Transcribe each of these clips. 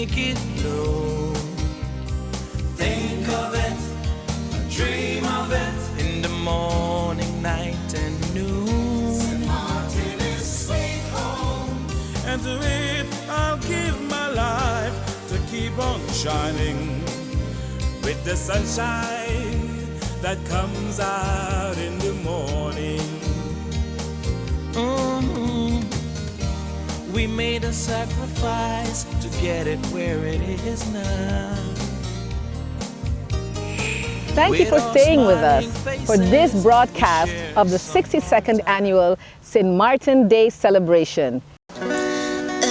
make it flow. Think of it, dream of it, in the morning, night and noon. St. Martin is sweet home, and to it I'll give my life to keep on shining with the sunshine that comes out in the morning. We made a sacrifice to get it where it is now. Thank you for staying with us for this broadcast of the 62nd annual St. Martin Day celebration.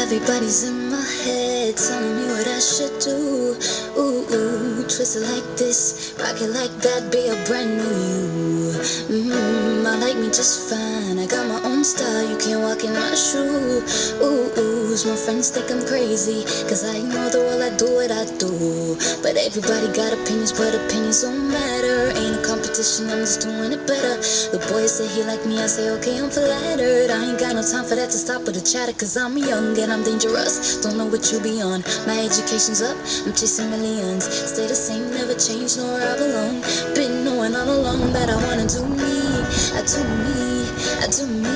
Everybody's in my head telling me what I should do. Ooh, ooh, twist it like this, rock it like that, be a brand new you. I like me just fine, I got my own style, you can't walk in my shoe. Ooh, ooh, my friends think I'm crazy, cause I ignore the world, I do what I do. But everybody got opinions, but opinions don't matter. Ain't a competition, I'm just doing it better. The boys say he like me, I say okay, I'm flattered. I ain't got no time for that to stop with the chatter, cause I'm young and I'm dangerous. Don't know what you be on, my education's up, I'm chasing millions. Stay the same, never change, know where I belong. Been knowing all along that I wanna do me. I do me, I do me,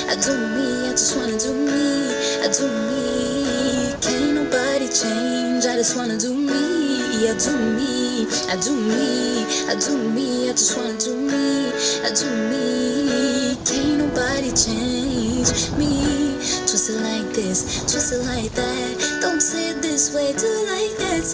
I do me, I just wanna do me, I do me. Can't nobody change, I just wanna do me. I do me, I do me, I do me, I just wanna do me, I do me. Can't nobody change me. Twist it like this, twist it like that. Don't say it this way, do it like that.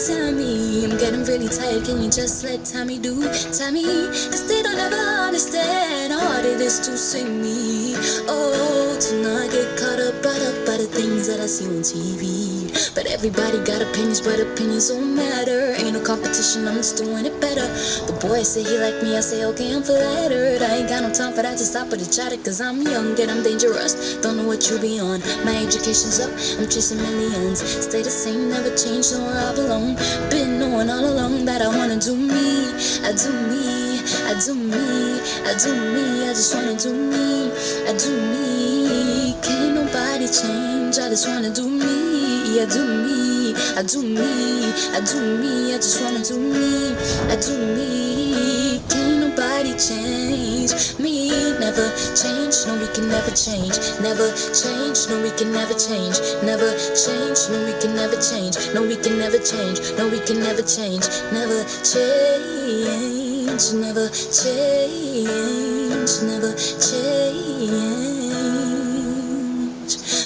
Tell me, I'm getting really tired. Can you just let Tommy do? Tell me, cause they don't ever understand how hard it is to sing me. Oh, to not get caught up, brought up by the things that I see on TV. But everybody got opinions, but opinions don't matter. Ain't no competition, I'm just doing it better. The boys say he like me, I say okay, I'm flattered. I ain't got no time for that to stop with the chatter, cause I'm young and I'm dangerous. Don't know what you be on, my education's up, I'm chasing millions. Stay the same, never change, know where I belong. Been knowing all along that I wanna do me. I do me, I do me, I do me, I just wanna do me. I do me, can't nobody change, I just wanna do me. I do me, I do me, I do me, I just wanna do me. I do me, can't nobody change me. Never change, no we can never change. Never change, no we can never change. Never change, no we can never change. No we can never change, no we can never change. Never change, never change, never change.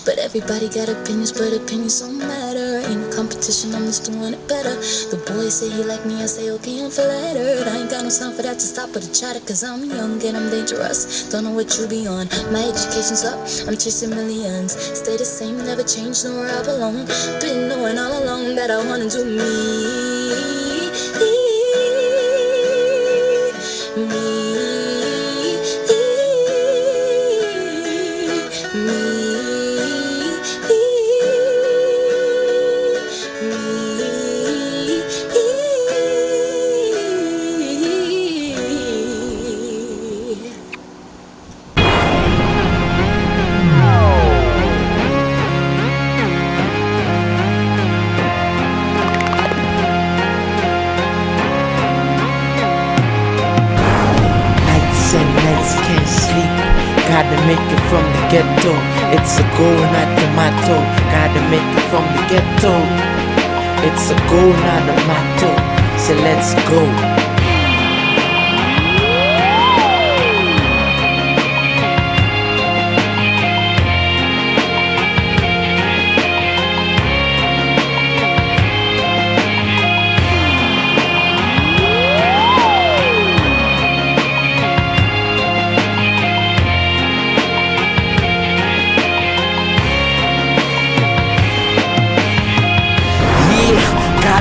But everybody got opinions, but opinions don't matter. Ain't no competition, I'm just doing it better. The boys say he like me, I say okay, I'm flattered. I ain't got no time for that to stop with the chatter, cause I'm young and I'm dangerous. Don't know what you be on, my education's up, I'm chasing millions. Stay the same, never change, know where I belong. Been knowing all along that I wanna do me. Gotta make it from the ghetto. It's a goal, not a motto. Gotta make it from the ghetto. It's a goal, not a motto. So let's go.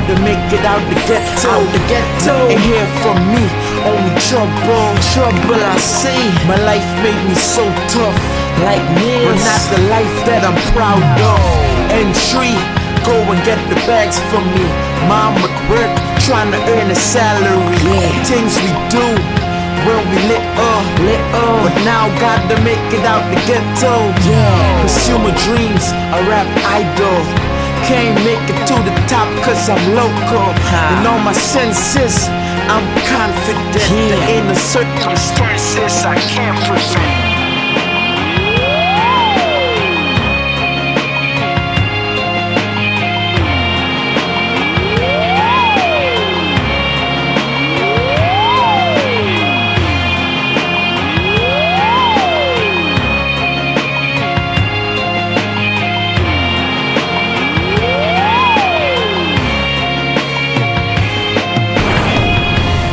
To make it out the ghetto, and hear from me, only trouble I see. My life made me so tough, like this, but not the life that I'm proud of. Entry, go and get the bags for me. Mom at work, trying to earn a salary. Things we do when we lit up, but now gotta make it out the ghetto. Pursue my dreams, a rap idol. can't make it to the top cause I'm local. In all my senses, I'm confident. There ain't no circumstances I can't prevent.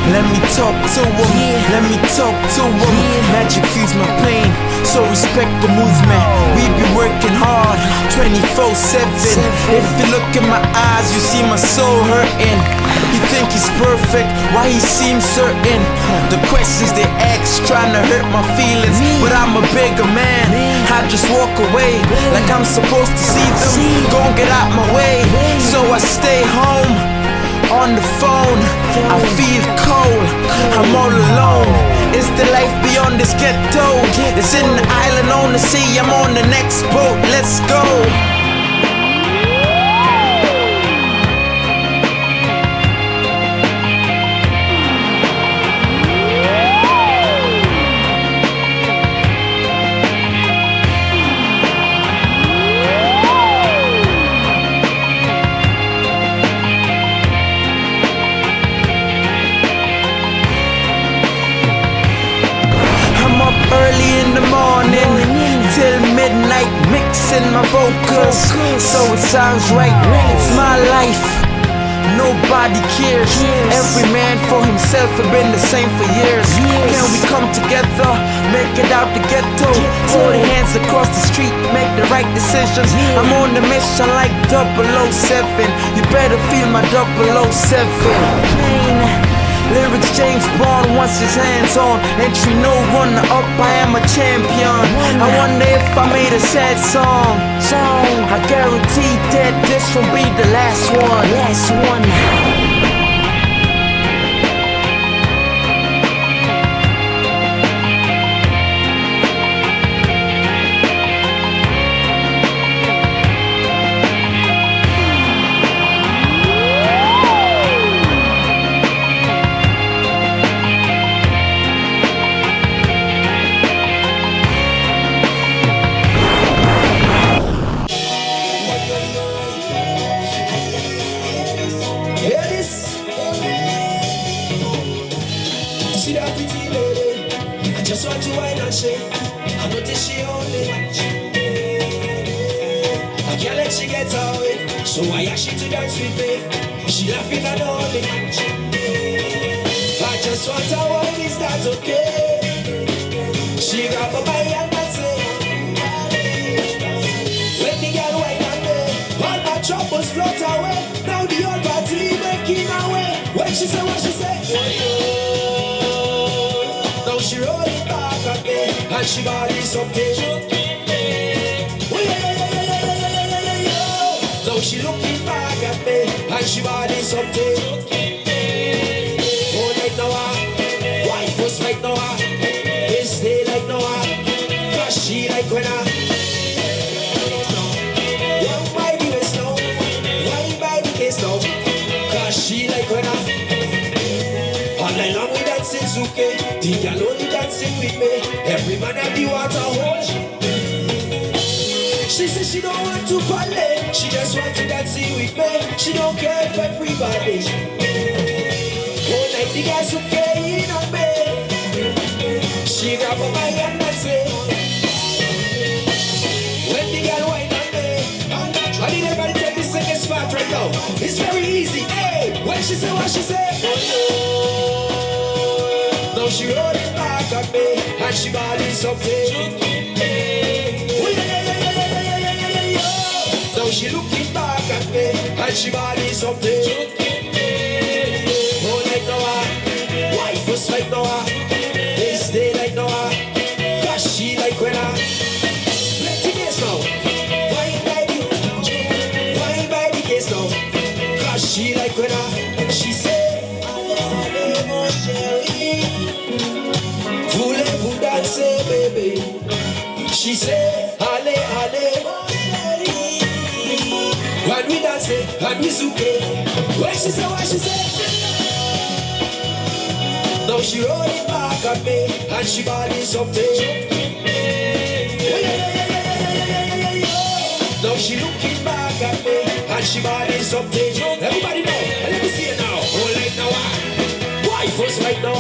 Let me talk to him, let me talk to him. Magic feeds my pain, so respect the movement. We be working hard, 24/7. If you look in my eyes, you see my soul hurting. You think he's perfect, why he seems certain? The questions they ask, trying to hurt my feelings. But I'm a bigger man, I just walk away like I'm supposed to see them. Gon' get out my way, so I stay home. On the phone, I feel cold, I'm all alone. It's the life beyond this ghetto. It's in the island on the sea, I'm on the next boat, let's go. Early in the morning till midnight, mixing my vocals so it sounds right. It's my life, nobody cares. Every man for himself, have been the same for years. Can we come together, make it out the ghetto? Hold hands across the street, make the right decisions. I'm on the mission like 007. You better feel my 007 pain. Lyrics James Bond wants his hands on. Entry no runner up, I am a champion. I wonder if I made a sad song. I guarantee that this will be the last one. See that pretty lady, I just want to wine and shake. I notice she only I can't let she get away, so I ask she to dance with me. She laughing and all me. I just want her wine, is that okay? She grab my hand and say, when the girl wine and me, all my troubles float away. Now the old party making her way. When she say what she say, she roll it back at me, and she body something. Oh yeah. Now she looking back at me, and she body something. Oh like Noah, wife was like Noah, this day like Noah, cause she like when I one by the waist now, one by the case now, cause she like when I all night long we dancing Zuke. The girl only dancing with me. Every man have the water hole. She says she don't want to party. She just want to dancing with me. She don't care for everybody. All night the guys who care in on me. She grab on my hand and say, when the girl whine on me, I need everybody take this second spot right now. It's very easy. Hey, when she say what she say, now she rolling back at me, and she body something. Oh yeah. Now she looking back at me, and she body something. Oh like Noah, wife was like Noah, this day like Noah, cause she like when I plenty days now. Wine by the case now, cause she like when I. She say, voulez-vous danser, baby? She say, allez, allez. When we dance. it's okay. What she say, what she say? Now she rolling back at me, and she body's up there. Now she looking back at me, and she body's up there. Everybody know, and let me see it now. Oh, like now, why first like now?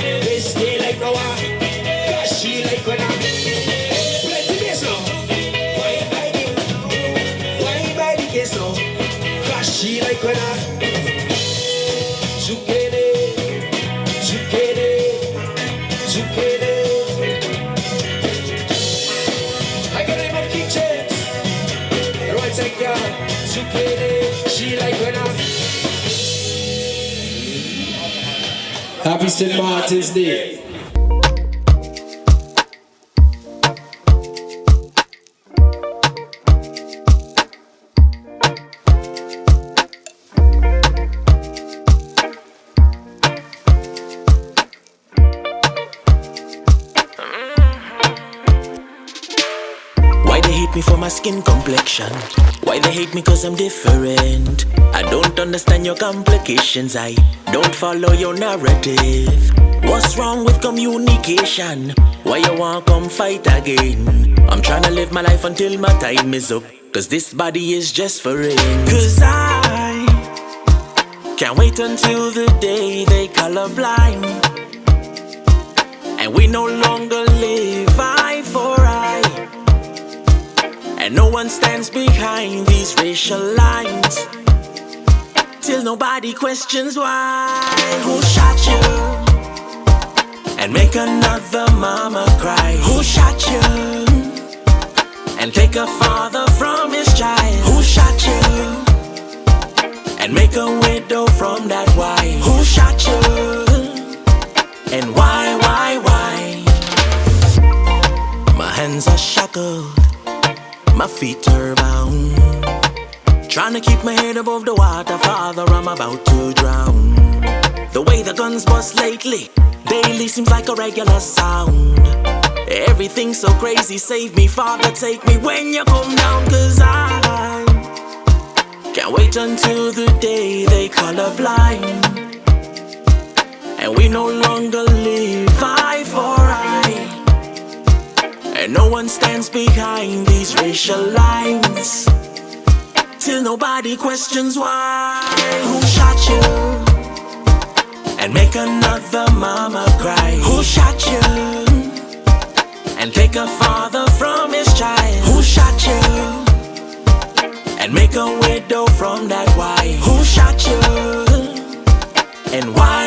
This day like now, cause she like when I'm plenty days now. Why by the case now? Cause she like when I'm Zucchini. I got him up King James. Right take ya, Zucchini. She like when I'm Happy St. Martin's Day. Me for my skin complexion. Why they hate me cause I'm different? I don't understand your complications. I don't follow your narrative. What's wrong with communication? Why you wanna come fight again? I'm trying to live my life until my time is up, cause this body is just for it. Cause I can't wait until the day they colorblind, and we no longer live eye for eye, and no one stands behind these racial lines, till nobody questions why. Who shot you? And make another mama cry. Who shot you? And take a father from his child. Who shot you? And make a widow from that wife. Who shot you? And why? My hands are shackled, my feet are bound, trying to keep my head above the water, Father, I'm about to drown. The way the guns bust lately, daily seems like a regular sound. Everything's so crazy, save me, Father, take me when you come down. Cause I can't wait until the day they colorblind, and we no longer live eye for eye, and no one stands behind these racial lines, till nobody questions why. Who shot you? And make another mama cry. Who shot you? And take a father from his child. Who shot you? And make a widow from that wife. Who shot you? And why?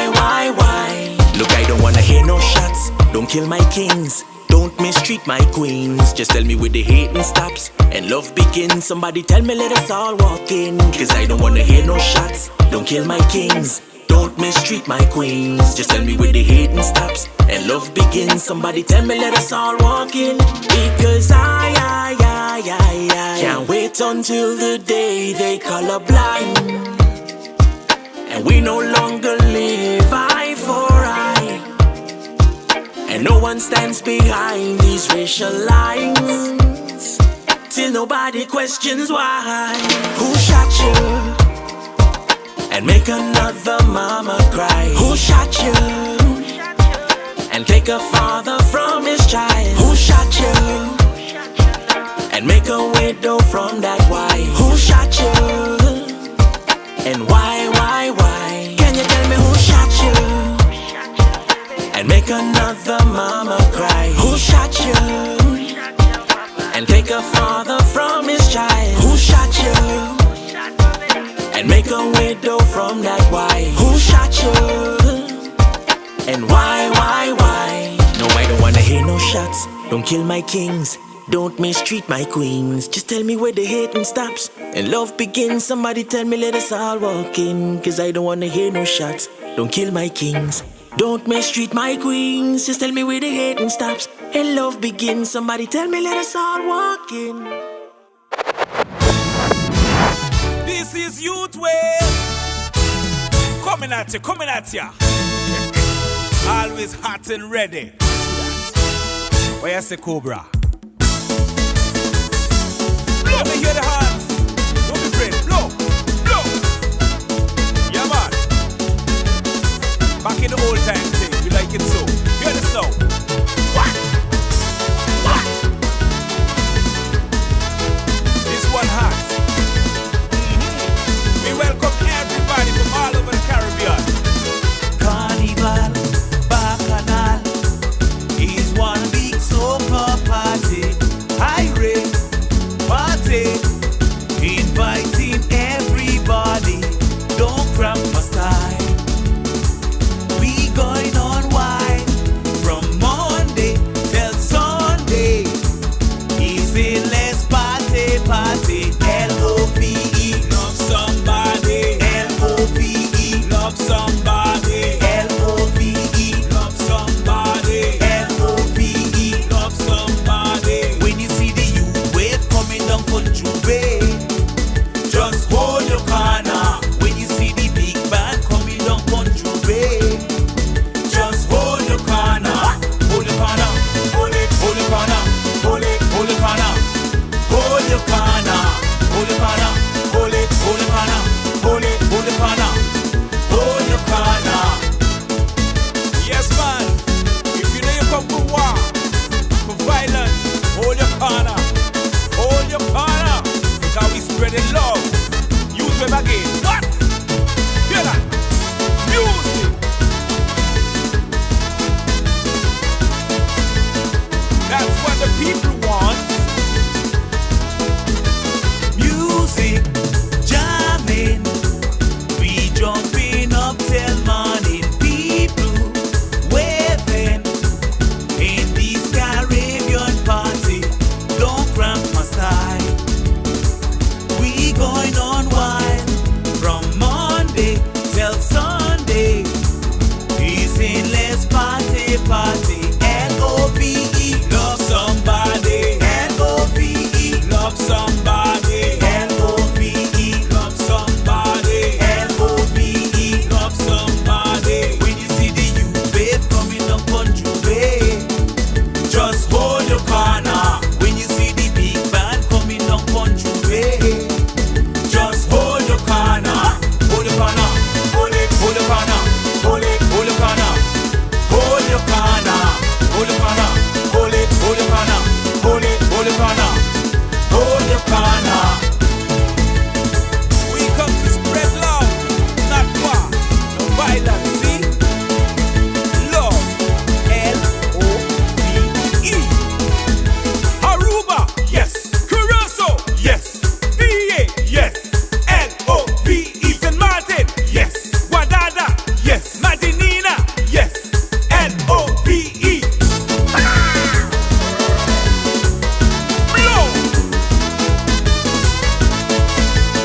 Look, I don't wanna hear no shots. Don't kill my kings, don't mistreat my queens. Just tell me where the hating stops and love begins. Somebody tell me, let us all walk in. Cause I don't wanna hear no shots. Don't kill my kings, don't mistreat my queens. Just tell me where the hating stops and love begins. Somebody tell me, let us all walk in. Because I can't wait until the day they colorblind, and we no longer live eye for eye, and no one stands behind these racial lines, till nobody questions why. Who shot you? And make another mama cry. Who shot you? And take a father from his child. Who shot you? And make a widow from that wife. Who shot you? And why? Can you tell me who shot you? And make another mama cry. Who shot you? And take a father from his child. Who shot you? And make a widow from that wife. Who shot you? And why? No, I don't wanna hear no shots. Don't kill my kings, don't mistreat my queens. Just tell me where the hating stops and love begins. Somebody tell me, let us all walk in. Cause I don't wanna hear no shots. Don't kill my kings, don't mistreat my queens. Just tell me where the hating stops and love begins. Somebody tell me, let us all walk in. This is Youth Wave. Coming at you. Always hot and ready. Where you say, Cobra? Let me hear the hands. Don't be afraid. Blow. somebody. L-O-V-E, love somebody. L-O-V-E, love somebody. When you see the youth wave coming down country way, just hold your corner. When you see the big band coming down country way, just hold your corner. Hold your corner. Hold it, hold your corner. Hold it, hold your corner. Hold your corner. Hold your corner. Hold it, hold your corner. Hold it, hold your corner. Hold your corner. Yes, man. If you know you come for war, for violence, hold your corner. Hold your corner. Because we spreading love. Use them again. What? Hear that? Music. That's what the people want. Music, jamming, we jumping up till morning. People waving in this Caribbean party. Don't cramp my style. We going on wild from Monday till Sunday. It's endless party, party. L-O-V-E, love somebody. L-O-V-E, love somebody. L-O-V-E, love somebody. L-O-V-E, love somebody. When you see the youth wave coming up country way, just hold your corner. When you see the big band coming up country way, just hold your corner. Hold your corner. Hold it, hold your corner. Hold it, hold your corner. Hold your corner. Hold your corner. Hold it, hold your corner. Hold it, hold your corner. Hold your corner. We come to spread love, not war, no violence. See? Love. L-O-V-E. Aruba, yes. Curacao, yes. DA, yes. L-O-V-E. St. Martin, yes. Wadada, yes. Madinina, yes. L-O-V-E. Blow.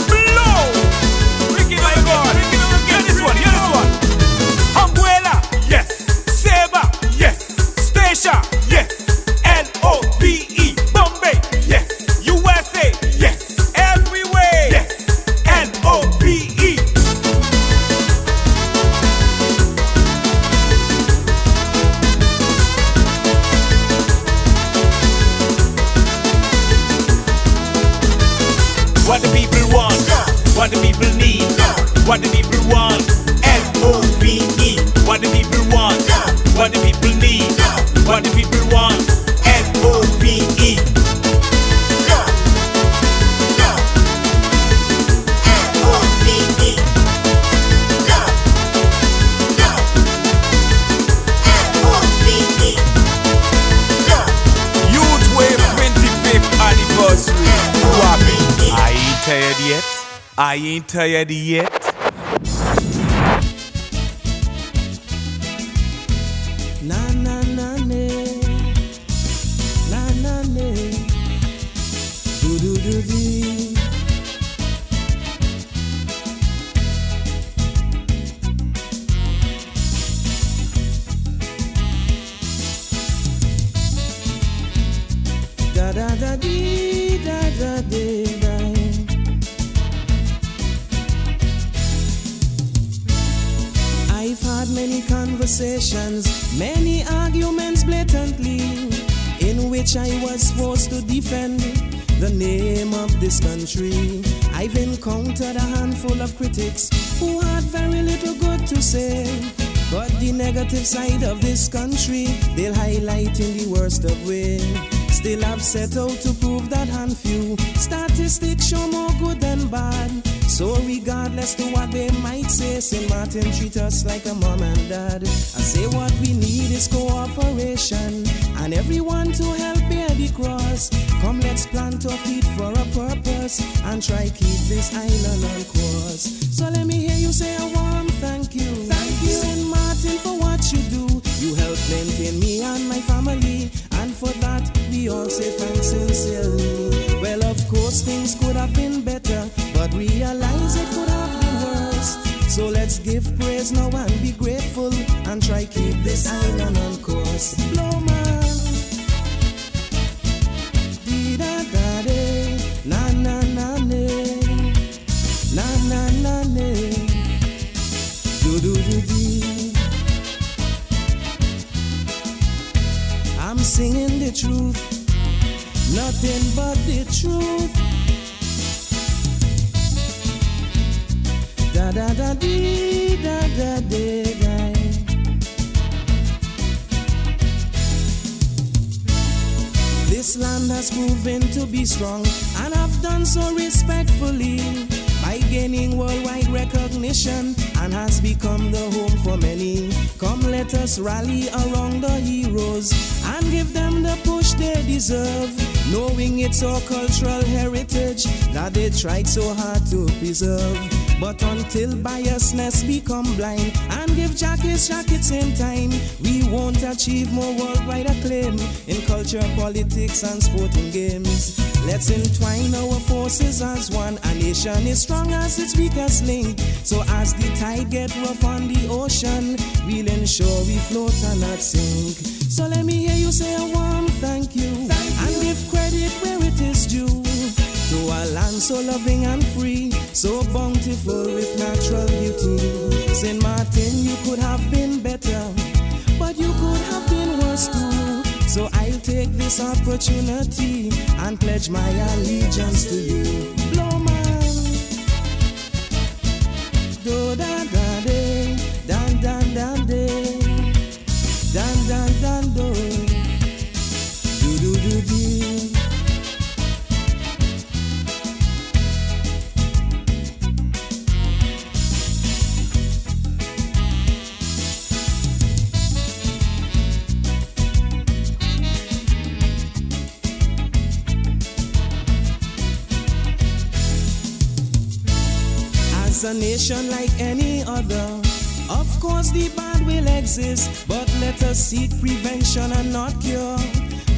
Blow. Break it on God. Hear this one, hear this one. Umbrella, yes. Saber, yes. Stacia, yes. L-O-V-E. Bombay, yes. USA, yes. Everywhere, yes. L-O-V-E. What the people want, what the people need, what the people want. L-O-V-E. What the people want, what the people need, what the people want. L-O-V-E. Youth Wave 25th anniversary. Who happy? I ain't tired yet. I ain't tired yet. Na na na ne, na na ne, do do do do. Da da da dee da da dee da. I've had many conversations, many arguments blatantly, in which I was forced to defend the name of this country. I've encountered a handful of critics who had very little good to say, but the negative side of this country they'll highlight in the worst of ways. Still I've set out to prove that handful statistics show more good than bad. So regardless to what they might say, St. Martin treat us like a mom and dad. I say what we need is cooperation, and everyone to help bear the cross. Come, let's plant our feet for a purpose, and try keep this island on course. So let me hear you say a warm thank you. Thank you, St. Martin, for what you do. You help maintain me and my family, and for that we all say thanks sincerely. Well, of course things could have been better, but realize it could have been worse. So let's give praise now and be grateful and try keep this island on course. Blow man. Dee da da day, na na na ne, na na na ne, do do do dee. I'm singing the truth, nothing but the truth. Da da da dee da da dee da. This land has proven to be strong, and I've done so respectfully by gaining worldwide recognition, and has become the home for many. Come, let us rally around the heroes and give them the push they deserve, knowing it's our cultural heritage that they tried so hard to preserve. But until biasness become blind and give jackets in time, we won't achieve more worldwide acclaim in culture, politics, and sporting games. Let's entwine our forces as one. A nation is strong as its weakest link. So as the tide get rough on the ocean, we'll ensure we float and not sink. So let me hear you say a warm thank you, and give credit where it is due to a land so loving and free, so bountiful with natural beauty. St. Martin, you could have been better, but you could have been worse too. So I'll take this opportunity and pledge my allegiance to you. Blow man, do da da day, dan dan dan day, dan dan dan do, do do do do. As a nation like any other, of course the bad will exist, but let us seek prevention and not cure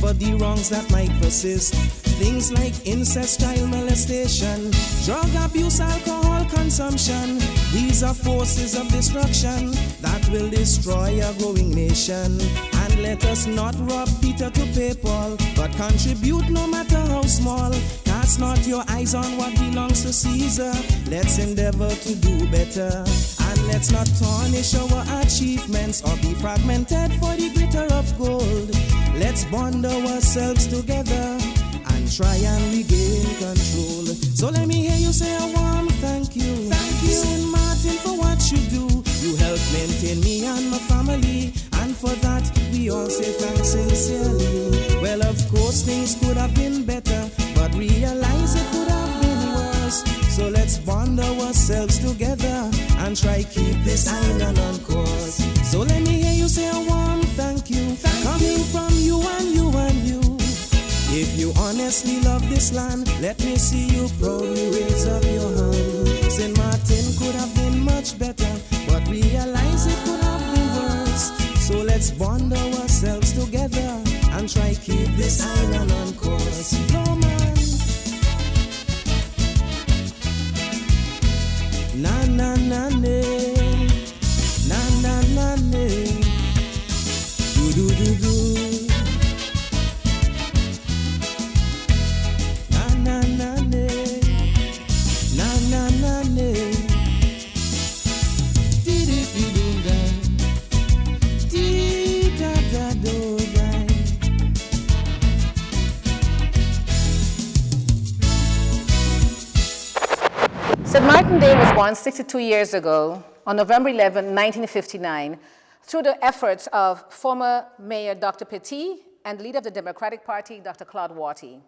for the wrongs that might persist. Things like incest, child molestation, drug abuse, alcohol consumption, these are forces of destruction that will destroy a growing nation. And let us not rob Peter to pay Paul, but contribute no matter how small. Cast not your eyes on what belongs to Caesar. Let's endeavor to do better. And let's not tarnish our achievements or be fragmented for the glitter of gold. Let's bond ourselves together and try and regain control. So let me hear you say a warm thank you. Thank you, St. Martin, for what you do. You help maintain me and my family, and for that we all say thanks sincerely. Well, of course things could have been better, but realize it could have been worse. So let's bond ourselves together and try keep this island on course. So let me hear you say a warm thank you, coming from you and you and you. If you honestly love this land, let me see you proudly raise up your hand. St. Martin could have been much better, but realize it could have been worse. So let's bond ourselves together and try keep this island on course. No man, na na na ne, na na na ne, do do do do. Na na ne, na na na ne, dee dee dee doo da, dee da da do da. St. Martin Day was born 62 years ago on November 11, 1959, through the efforts of former Mayor Dr. Petit and leader of the Democratic Party, Dr. Claude Watty.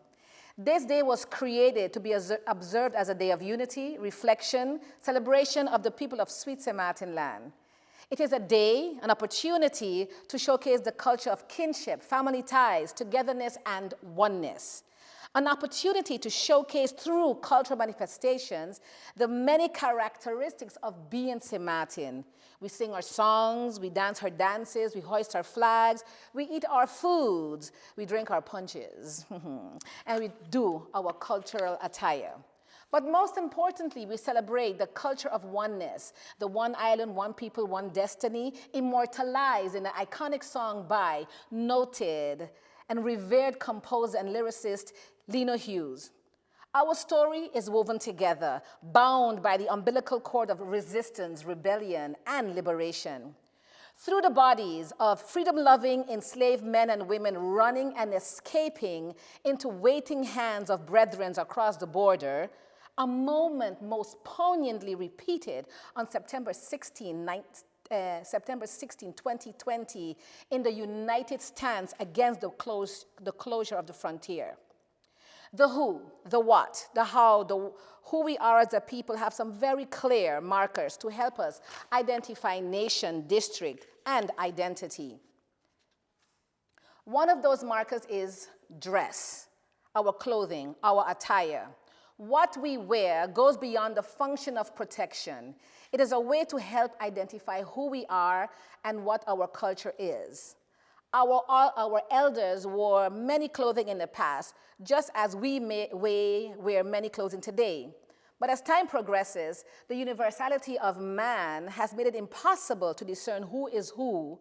This day was created to be observed as a day of unity, reflection, celebration of the people of Sweet St. Martin land. It is a day, an opportunity to showcase the culture of kinship, family ties, togetherness, and oneness. An opportunity to showcase through cultural manifestations the many characteristics of being St. Martin. We sing our songs, we dance our dances, we hoist our flags, we eat our foods, we drink our punches, and we do our cultural attire. But most importantly, we celebrate the culture of oneness, the one island, one people, one destiny, immortalized in an iconic song by noted and revered composer and lyricist Leno Hughes. Our story is woven together, bound by the umbilical cord of resistance, rebellion, and liberation. Through the bodies of freedom-loving enslaved men and women running and escaping into waiting hands of brethren across the border, a moment most poignantly repeated on September 16, 2020, in the united stance against the closure of the frontier. The who, the what, the how, who we are as a people have some very clear markers to help us identify nation, district, and identity. One of those markers is dress, our clothing, our attire. What we wear goes beyond the function of protection. It is a way to help identify who we are and what our culture is. Our elders wore many clothing in the past, just as we wear many clothing today. But as time progresses, the universality of man has made it impossible to discern who is who,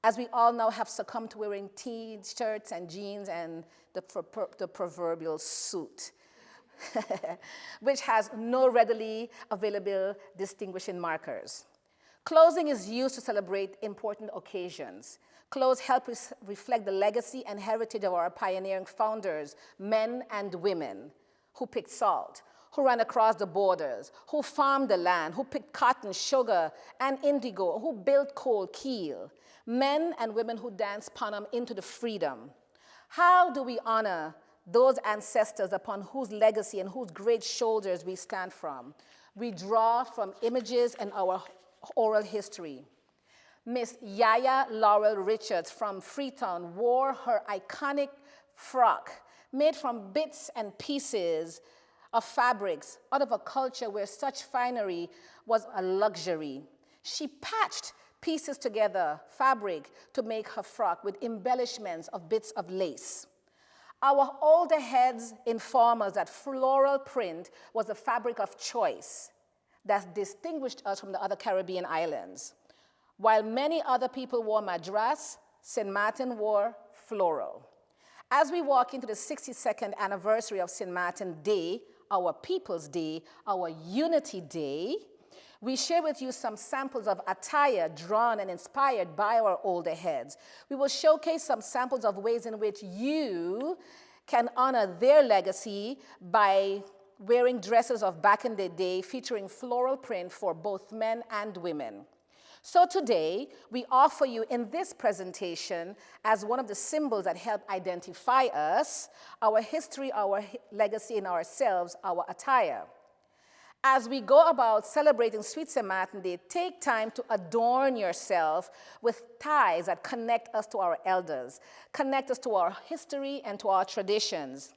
as we all now have succumbed to wearing T-shirts and jeans and the proverbial suit, which has no readily available distinguishing markers. Clothing is used to celebrate important occasions. Clothes help us reflect the legacy and heritage of our pioneering founders, men and women, who picked salt, who ran across the borders, who farmed the land, who picked cotton, sugar, and indigo, who built Cold Keel, men and women who danced Panam into the freedom. How do we honor those ancestors upon whose legacy and whose great shoulders we stand from? We draw from images and our oral history. Miss Yaya Laurel Richards from Freetown wore her iconic frock made from bits and pieces of fabrics out of a culture where such finery was a luxury. She patched pieces together, fabric, to make her frock with embellishments of bits of lace. Our older heads inform us that floral print was the fabric of choice that distinguished us from the other Caribbean islands. While many other people wore madras, St. Martin wore floral. As we walk into the 62nd anniversary of St. Martin Day, our People's Day, our Unity Day, we share with you some samples of attire drawn and inspired by our older heads. We will showcase some samples of ways in which you can honor their legacy by wearing dresses of back in the day featuring floral print for both men and women. So today, we offer you in this presentation as one of the symbols that help identify us, our history, our legacy, and ourselves, our attire. As we go about celebrating Sweet St. Martin Day, take time to adorn yourself with ties that connect us to our elders, connect us to our history and to our traditions.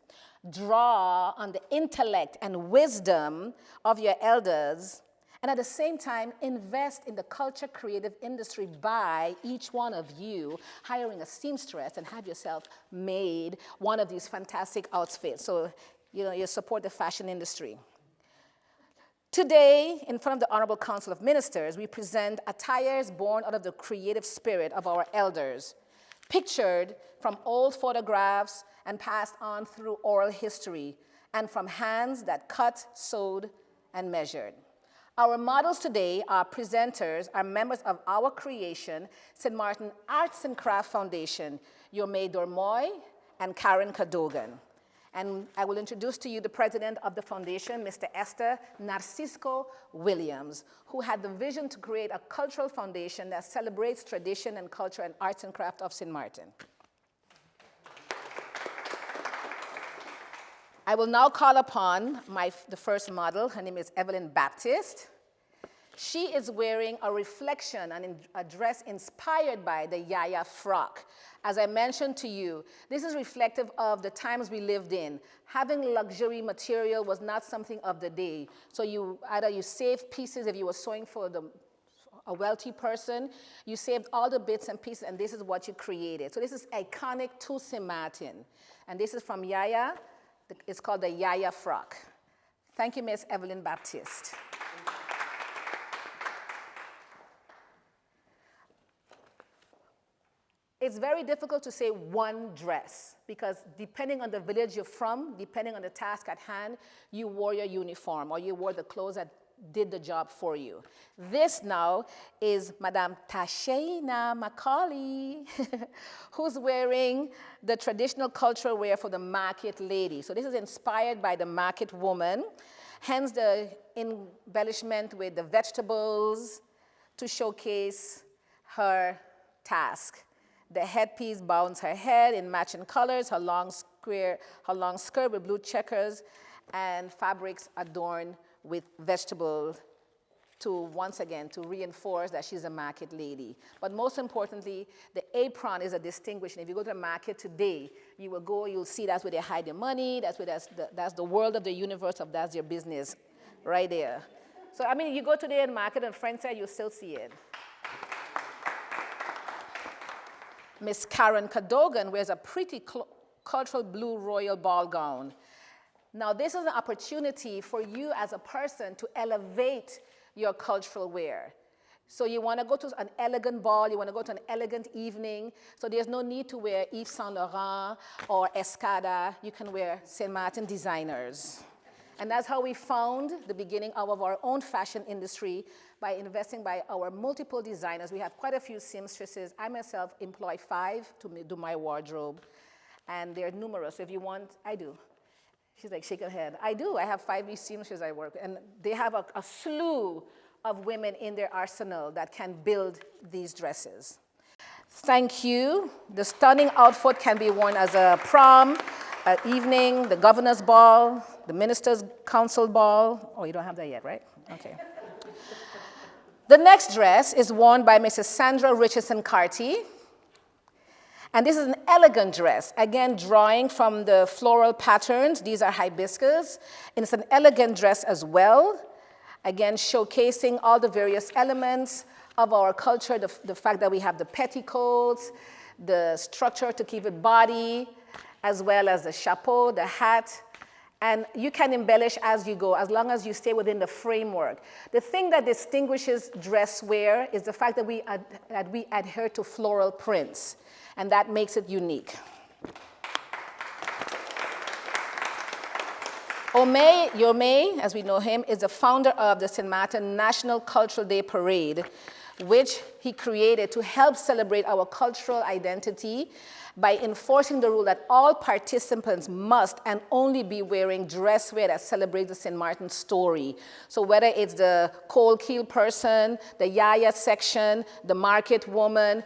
Draw on the intellect and wisdom of your elders, and at the same time, invest in the culture creative industry by each one of you hiring a seamstress and have yourself made one of these fantastic outfits. So, you support the fashion industry. Today, in front of the Honorable Council of Ministers, we present attires born out of the creative spirit of our elders, pictured from old photographs and passed on through oral history, and from hands that cut, sewed, and measured. Our models today, our presenters, are members of our creation, St. Martin Arts and Craft Foundation, Yome Dormoy and Karen Cadogan. And I will introduce to you the president of the foundation, Mr. Esther Narcisco Williams, who had the vision to create a cultural foundation that celebrates tradition and culture and arts and craft of St. Martin. I will now call upon the first model. Her name is Evelyn Baptist. She is wearing a reflection and a dress inspired by the Yaya frock. As I mentioned to you, this is reflective of the times we lived in. Having luxury material was not something of the day. So either you saved pieces if you were sewing for a wealthy person, you saved all the bits and pieces, and this is what you created. So this is iconic to St. Martin. And this is from Yaya. It's called the Yaya frock. Thank you, Miss Evelyn Baptiste. It's very difficult to say one dress because depending on the village you're from, depending on the task at hand, you wore your uniform or you wore the clothes that did the job for you. This now is Madame Tashena Macaulay, who's wearing the traditional cultural wear for the market lady. So this is inspired by the market woman, hence the embellishment with the vegetables to showcase her task. The headpiece bounds her head in matching colors, her long skirt with blue checkers, and fabrics adorned with vegetables to, once again, to reinforce that she's a market lady. But most importantly, the apron is a distinguishing. If you go to the market today, you will go, you'll see that's where they hide your money, that's the world of the universe of that's your business right there. So, I mean, you go today in market and friends say you'll still see it. Miss Karen Cadogan wears a pretty cultural blue royal ball gown. Now, this is an opportunity for you as a person to elevate your cultural wear. So you want to go to an elegant ball, you want to go to an elegant evening, so there's no need to wear Yves Saint Laurent or Escada. You can wear St. Martin designers. And that's how we found the beginning of our own fashion industry by investing by our multiple designers. We have quite a few seamstresses. I myself employ 5 to do my wardrobe, and they're numerous. If you want, I do. She's like shaking her head. I do. I have 5 seamstresses I work with, and they have a slew of women in their arsenal that can build these dresses. Thank you. The stunning outfit can be worn as a prom, an evening, the governor's ball, the minister's council ball. Oh, you don't have that yet, right? Okay. The next dress is worn by Mrs. Sandra Richardson Carty. And this is an elegant dress, again, drawing from the floral patterns. These are hibiscus. And it's an elegant dress as well, again, showcasing all the various elements of our culture, the fact that we have the petticoats, the structure to keep it body, as well as the chapeau, the hat. And you can embellish as you go, as long as you stay within the framework. The thing that distinguishes dress wear is the fact that we adhere to floral prints, and that makes it unique. Yome, as we know him, is the founder of the St. Martin National Cultural Day Parade, which he created to help celebrate our cultural identity by enforcing the rule that all participants must and only be wearing dress wear that celebrates the St. Martin story. So whether it's the cold keel person, the yaya section, the market woman,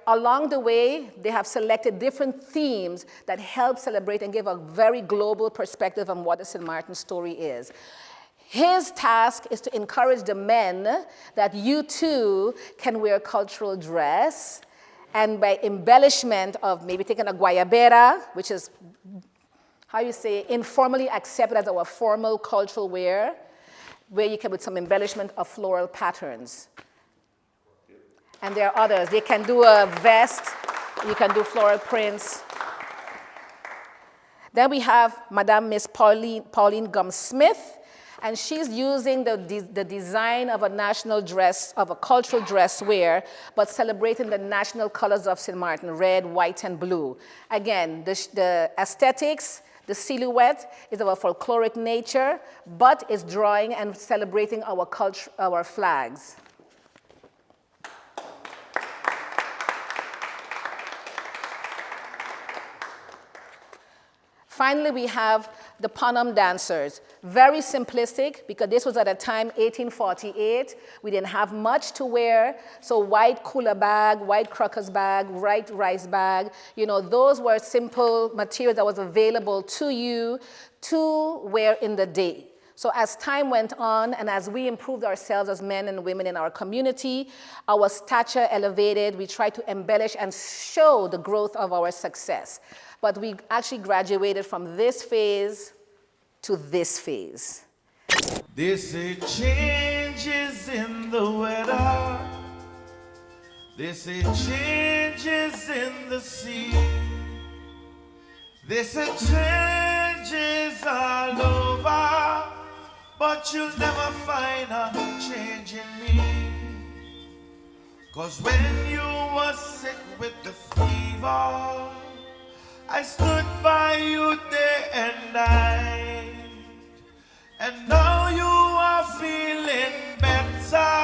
along the way, they have selected different themes that help celebrate and give a very global perspective on what the St. Martin story is. His task is to encourage the men that you too can wear cultural dress, and by embellishment of maybe taking a guayabera, which is, how you say, informally accepted as our formal cultural wear, where you can with some embellishment of floral patterns. And there are others. They can do a vest, you can do floral prints. Then we have Madame Miss Pauline Gum-Smith, and she's using the design of a national dress, of a cultural dress wear, but celebrating the national colors of St. Martin, red, white, and blue. Again, the aesthetics, the silhouette is of a folkloric nature, but it's drawing and celebrating our culture, our flags. Finally, we have the Panam dancers. Very simplistic, because this was at a time, 1848. We didn't have much to wear, so white cooler bag, white crackers bag, white rice bag, those were simple materials that was available to you to wear in the day. So as time went on, and as we improved ourselves as men and women in our community, our stature elevated, we tried to embellish and show the growth of our success. But we actually graduated from this phase to this phase. They say changes in the weather. They say changes in the sea. They say changes all over. but you'll never find a change in me. 'Cause when you were sick with the fever, I stood by you day and night. And now you are feeling better.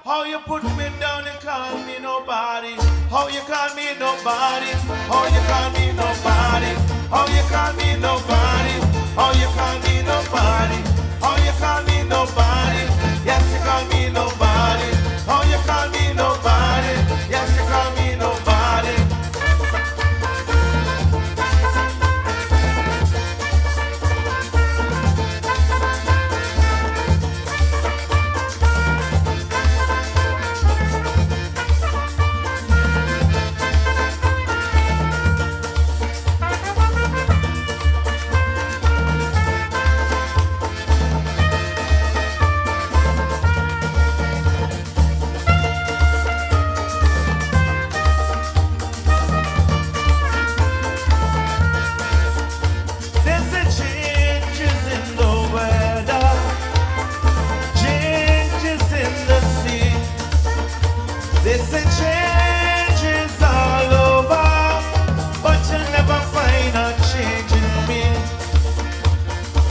How you put me down and call me nobody. How you call me nobody. How you call me nobody. How you call me nobody. How you call me nobody. How you call me nobody. Yes, you call me nobody. How you call me nobody. Yes, you call me nobody.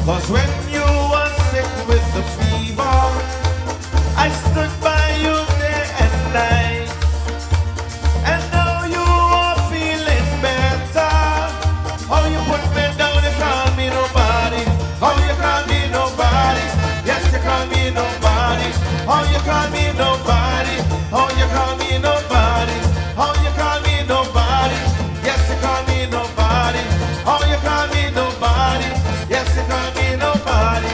Cause when you were sick with the fever, I stood by you day and night. And now you are feeling better. How you put me down and call me nobody. How you call me nobody. Yes, you call me nobody. How you call me nobody. How you call me nobody. How you call me nobody. Yes, you call me nobody. How you call me nobody. Yes, you call me nobody.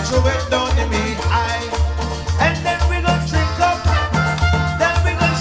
Throw it down in me eye. And then we gon' drink up, then we gon'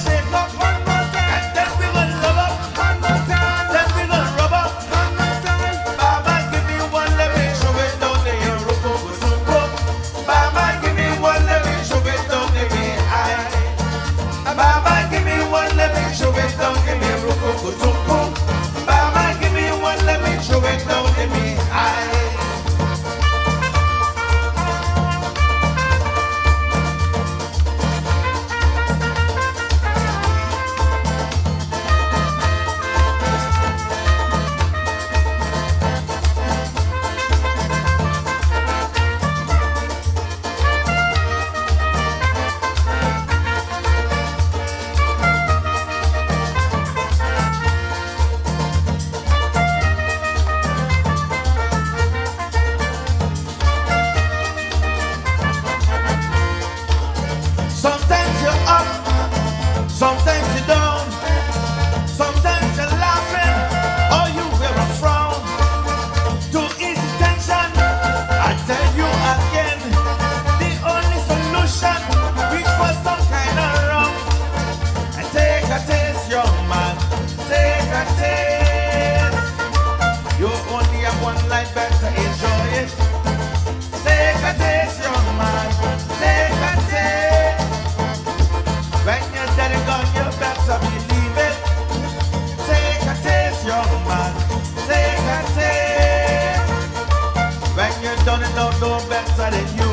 life better enjoy it. Take a taste, young man, take a taste. When you're dead and gone, you better believe it. Take a taste, young man, take a taste. When you're done and don't know better than you.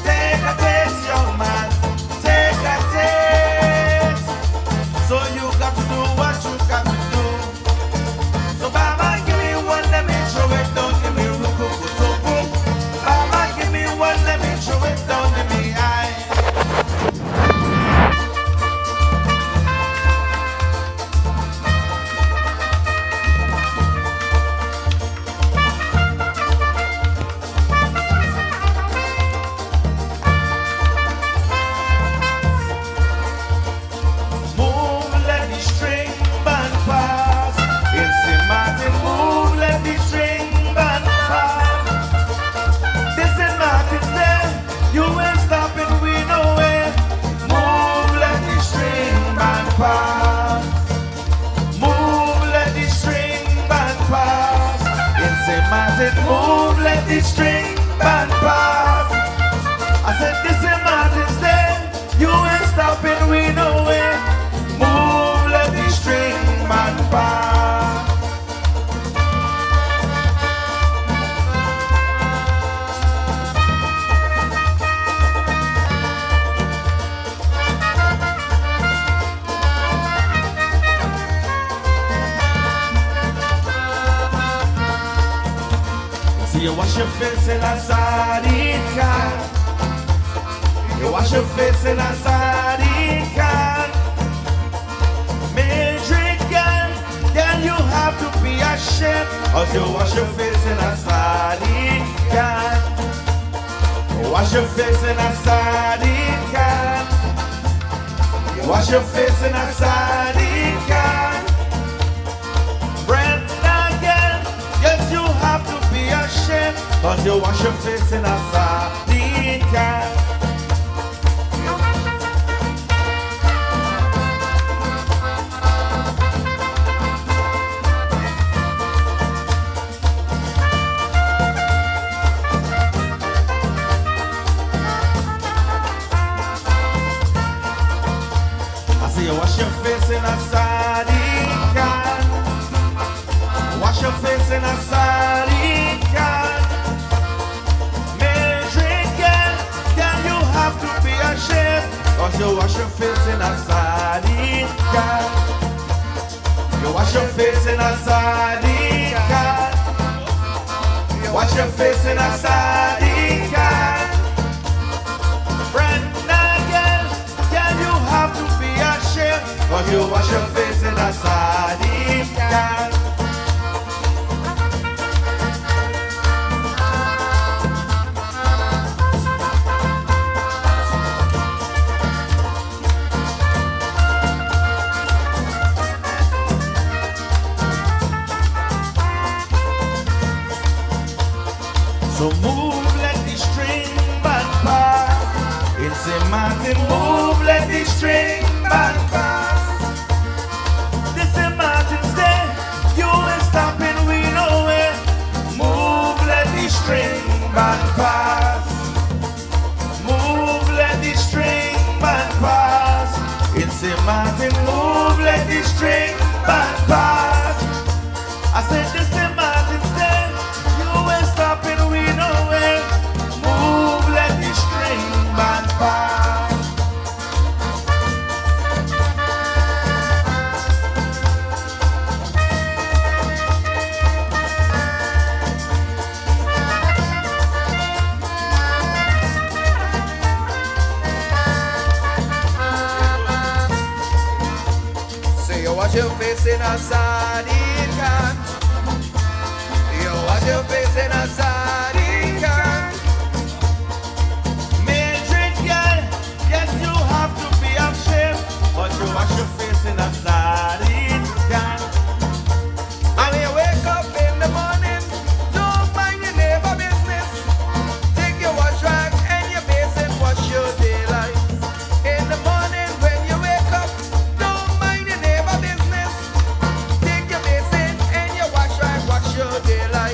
Take a taste, young man, take a taste. So you got to do what you got to do. So Baba, give me one, let me show it, don't give me rukukutuku. Baba, give me one, let me show it, don't give me high. Move, let the string band pass. In St. Martin, move, let the string band pass. This is Martin's there, you ain't stopping, we know it. Move, let the string band pass. Move, let the string band pass. In St. Martin, move, let the string band pass. I said this is Martin's there, you ain't stopping, we know it. Move, let the string band pass. See you wash your face in a sardine can. You wash your face in a sardine can. Major girl, you have to be ashamed. Cause you wash your face in a sardine can. You wash your face in a sardine can. You wash your face in a sardine can. Brenda girl, yes you have to be ashamed. Cause you wash your face in a sardine can. You wash your face in a sardine can. Wash your face in a sardine can. Major girl, you have to be ashamed. Cause you wash your face in a sardine can. You wash your face in a sardine can. You wash your face in a sardine can. Brenda girl, you have to be ashamed. Cause you wash your face in a sardine can. So move, let the string band pass. In St. Martin, move, let the string band pass. This is Martin's Day, you ain't stopping, we know it. Move, let the string band pass. Move, let the string band pass. In St. Martin, move, let the string band pass. I said this is Martin's Day, you ain't stopping, we know it. Move, let the string band pass. Say you wash your face in a sardine can. You wash your face in a sardine can. Major girl, yes you have to be ashamed. But you wash your face in a sardine can. And when you wake up in the morning, don't mind your neighbor business. Take your wash rag and your basin, wash your daylight. In the morning when you wake up, don't mind your neighbor business. Take your basin and your wash rag, wash your daylight.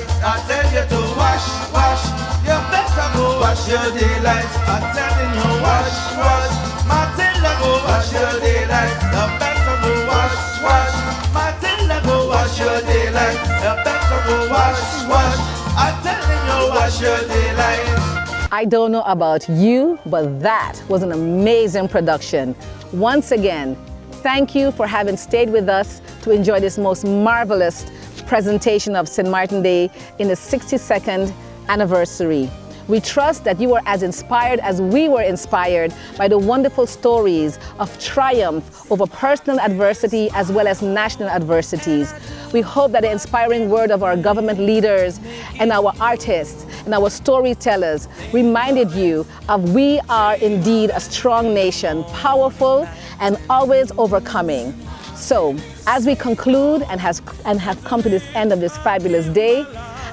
wash your daylight. I'm telling you, wash, wash. Matilda, go wash your daylight. You better go wash, wash. Matilda, go wash your daylight. You better go wash, wash. I'm telling you, wash your daylight. I don't know about you, but that was an amazing production. Once again, thank you for having stayed with us to enjoy this most marvelous presentation of St. Martin Day in the 62nd anniversary. We trust that you were as inspired as we were inspired by the wonderful stories of triumph over personal adversity as well as national adversities. We hope that the inspiring word of our government leaders and our artists and our storytellers reminded you of we are indeed a strong nation, powerful and always overcoming. So, as we conclude and have come to this end of this fabulous day,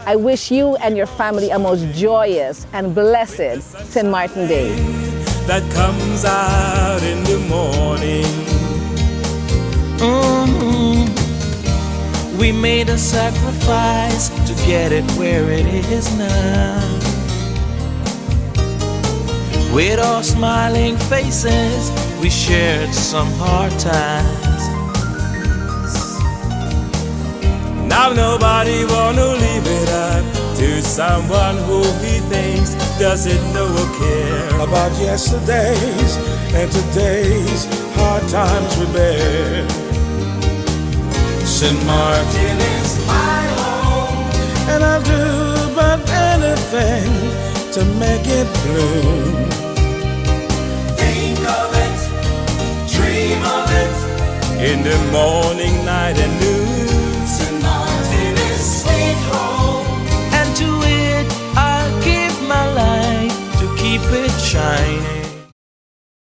I wish you and your family a most joyous and blessed St. Martin Day. That comes out in the morning. We made a sacrifice to get it where it is now. With our smiling faces, we shared some hard times. Now nobody wanna leave it up to someone who he thinks doesn't know or care about yesterday's and today's hard times we bear. St. Martin is my home, and I'll do but anything to make it bloom. Think of it, dream of it, in the morning, night and noon.